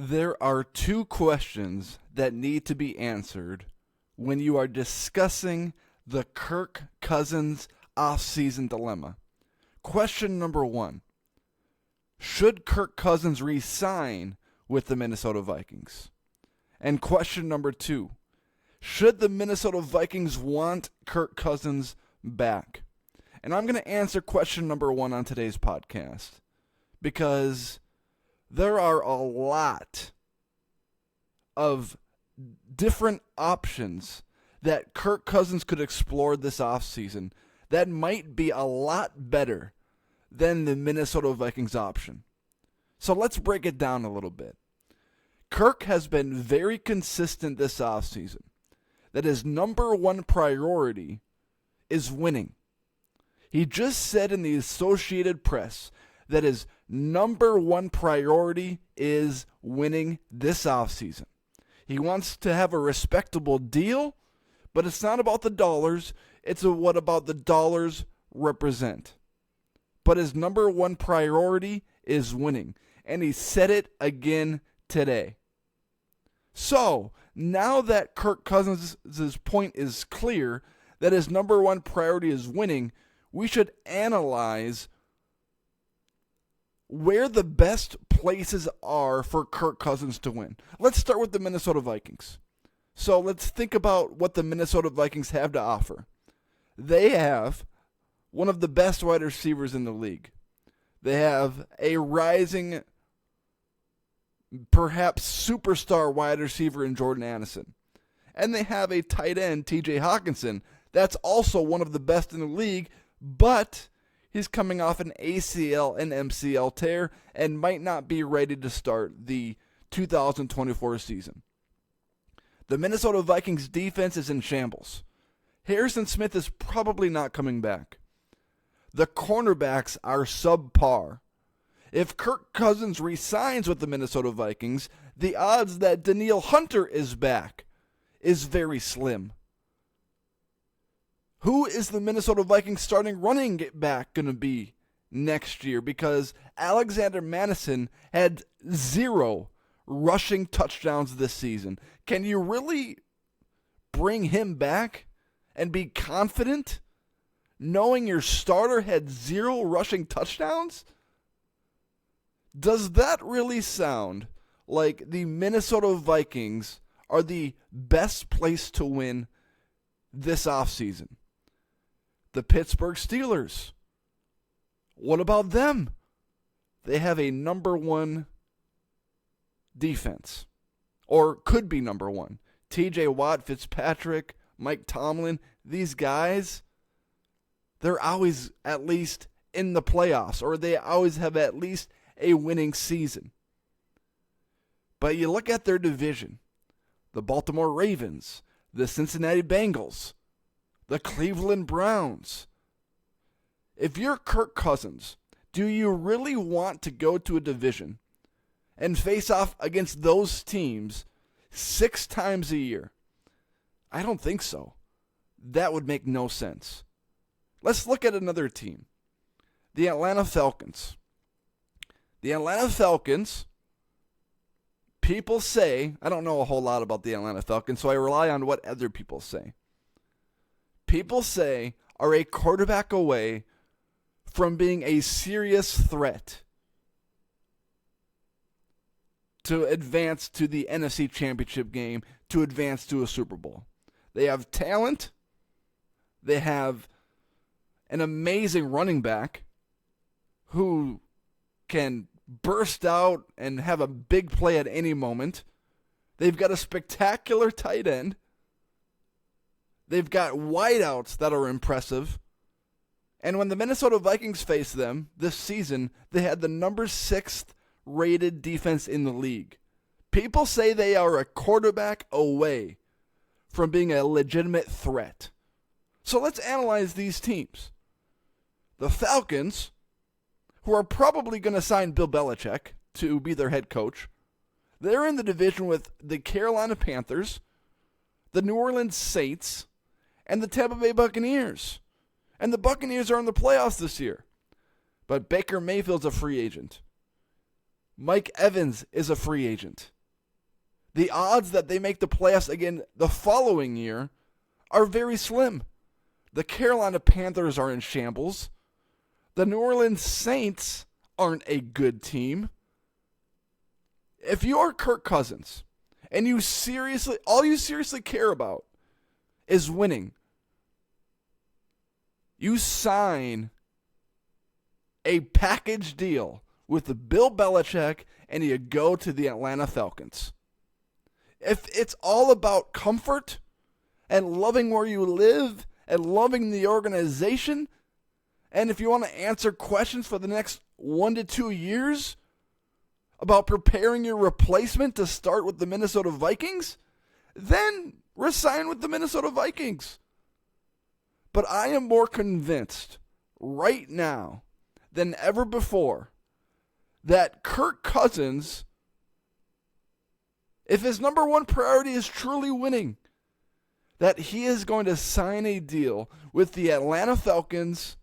There are two questions that need to be answered when you are discussing the Kirk Cousins offseason dilemma. Question number one: should Kirk Cousins resign with the Minnesota Vikings? And question number two: should the Minnesota Vikings want Kirk Cousins back? And I'm going to answer question number one on today's podcast because there are a lot of different options that Kirk Cousins could explore this offseason that might be a lot better than the Minnesota Vikings option. So let's break it down a little bit. Kirk has been very consistent this offseason that his number one priority is winning. He just said in the Associated Press that his number one priority is winning this offseason. He wants to have a respectable deal, but it's not about the dollars. It's what about the dollars represent. But his number one priority is winning, and he said it again today. So, now that Kirk Cousins' point is clear that his number one priority is winning, we should analyze where the best places are for Kirk Cousins to win. Let's start with the Minnesota Vikings. So let's think about what the Minnesota Vikings have to offer. They have one of the best wide receivers in the league. They have a rising, perhaps superstar wide receiver in Jordan Addison. And they have a tight end, TJ Hawkinson, that's also one of the best in the league, but he's coming off an ACL and MCL tear and might not be ready to start the 2024 season. The Minnesota Vikings defense is in shambles. Harrison Smith is probably not coming back. The cornerbacks are subpar. If Kirk Cousins resigns with the Minnesota Vikings, the odds that Danielle Hunter is back is very slim. Who is the Minnesota Vikings starting running back going to be next year? Because Alexander Mattison had 0 rushing touchdowns this season. Can you really bring him back and be confident knowing your starter had 0 rushing touchdowns? Does that really sound like the Minnesota Vikings are the best place to win this offseason? The Pittsburgh Steelers. What about them? They have a number one defense. Or could be number one. TJ Watt, Fitzpatrick, Mike Tomlin, these guys, they're always at least in the playoffs, or they always have at least a winning season. But you look at their division, the Baltimore Ravens, the Cincinnati Bengals, the Cleveland Browns. If you're Kirk Cousins, do you really want to go to a division and face off against those teams 6 times a year? I don't think so. That would make no sense. Let's look at another team. The Atlanta Falcons. The Atlanta Falcons, people say, I don't know a whole lot about the Atlanta Falcons, so I rely on what other people say. People say are a quarterback away from being a serious threat to advance to the NFC Championship game, to advance to a Super Bowl. They have talent. They have an amazing running back who can burst out and have a big play at any moment. They've got a spectacular tight end. They've got wideouts that are impressive. And when the Minnesota Vikings faced them this season, they had the number 6th rated defense in the league. People say they are a quarterback away from being a legitimate threat. So let's analyze these teams. The Falcons, who are probably going to sign Bill Belichick to be their head coach, they're in the division with the Carolina Panthers, the New Orleans Saints, and the Tampa Bay Buccaneers. And the Buccaneers are in the playoffs this year. But Baker Mayfield's a free agent. Mike Evans is a free agent. The odds that they make the playoffs again the following year are very slim. The Carolina Panthers are in shambles. The New Orleans Saints aren't a good team. If you are Kirk Cousins and all you seriously care about is winning, you sign a package deal with Bill Belichick and you go to the Atlanta Falcons. If it's all about comfort and loving where you live and loving the organization, and if you want to answer questions for the next 1 to 2 years about preparing your replacement to start with the Minnesota Vikings, then resign with the Minnesota Vikings. But I am more convinced right now than ever before that Kirk Cousins, if his number one priority is truly winning, that he is going to sign a deal with the Atlanta Falcons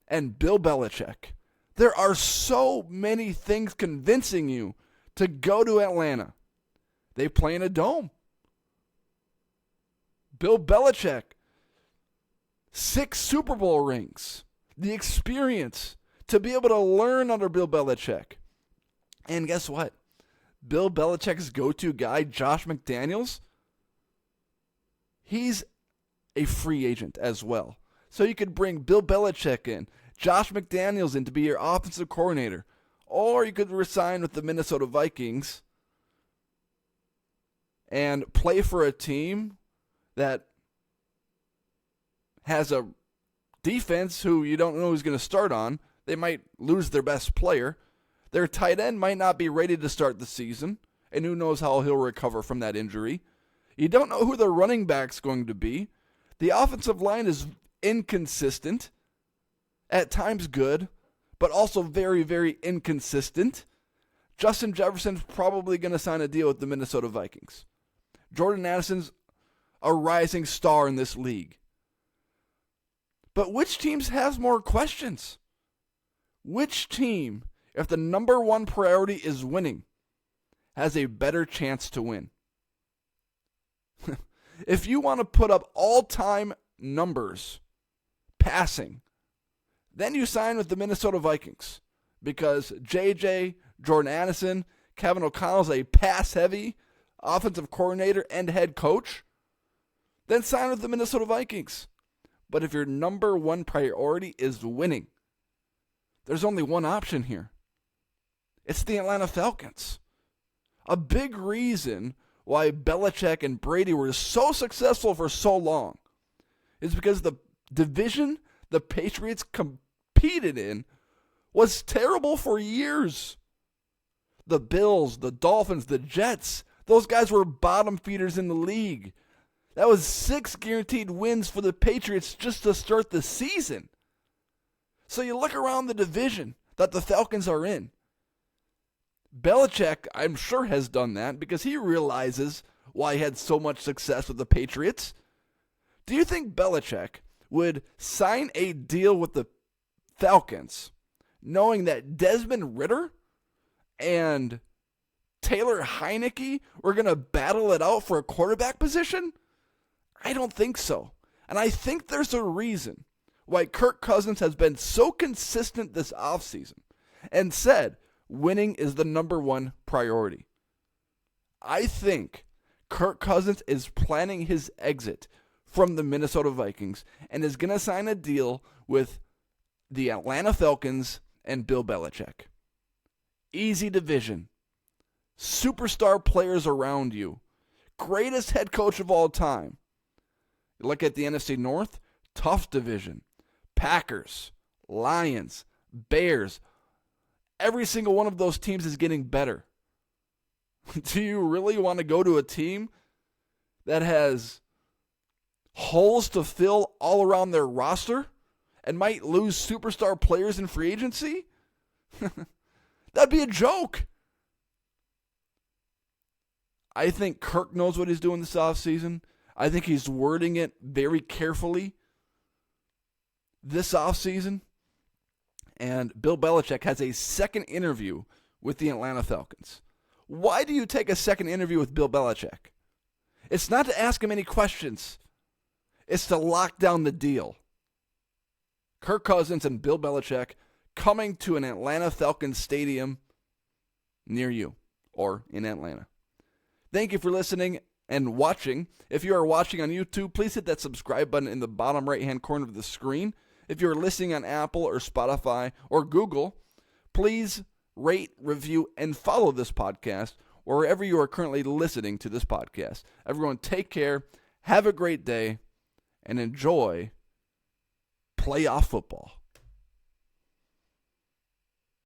and Bill Belichick. There are so many things convincing you to go to Atlanta. They play in a dome. Bill Belichick, 6 Super Bowl rings, the experience to be able to learn under Bill Belichick. And guess what? Bill Belichick's go-to guy, Josh McDaniels, he's a free agent as well. So you could bring Bill Belichick in, Josh McDaniels in to be your offensive coordinator, or you could resign with the Minnesota Vikings and play for a team that has a defense who you don't know who's going to start on. They might lose their best player. Their tight end might not be ready to start the season, and who knows how he'll recover from that injury. You don't know who the running back's going to be. The offensive line is inconsistent, at times good, but also very, very inconsistent. Justin Jefferson's probably going to sign a deal with the Minnesota Vikings. Jordan Addison's a rising star in this league. But which teams has more questions? Which team, if the number one priority is winning, has a better chance to win? If you want to put up all-time numbers passing, then you sign with the Minnesota Vikings because JJ, Jordan Addison, Kevin O'Connell's a pass-heavy offensive coordinator and head coach. Then sign with the Minnesota Vikings. But if your number one priority is winning, there's only one option here. It's the Atlanta Falcons. A big reason why Belichick and Brady were so successful for so long is because the division the Patriots competed in was terrible for years. The Bills, the Dolphins, the Jets, those guys were bottom feeders in the league. That was 6 guaranteed wins for the Patriots just to start the season. So you look around the division that the Falcons are in. Belichick, I'm sure, has done that because he realizes why he had so much success with the Patriots. Do you think Belichick would sign a deal with the Falcons knowing that Desmond Ridder and Taylor Heineke were going to battle it out for a quarterback position? I don't think so. And I think there's a reason why Kirk Cousins has been so consistent this offseason and said winning is the number one priority. I think Kirk Cousins is planning his exit from the Minnesota Vikings and is going to sign a deal with the Atlanta Falcons and Bill Belichick. Easy division. Superstar players around you. Greatest head coach of all time. You look at the NFC North, tough division. Packers, Lions, Bears. Every single one of those teams is getting better. Do you really want to go to a team that has holes to fill all around their roster and might lose superstar players in free agency? That'd be a joke. I think Kirk knows what he's doing this offseason. I think he's wording it very carefully this offseason. And Bill Belichick has a second interview with the Atlanta Falcons? Why do you take a second interview with Bill Belichick? It's not to ask him any questions. It's to lock down the deal. Kirk Cousins and Bill Belichick coming to an Atlanta Falcons stadium near you or in Atlanta. Thank you for listening and watching. If you are watching on YouTube, please hit that subscribe button in the bottom right-hand corner of the screen. If you're listening on Apple or Spotify or Google, please rate, review, and follow this podcast wherever you are currently listening to this podcast. Everyone, take care, have a great day, and enjoy playoff football.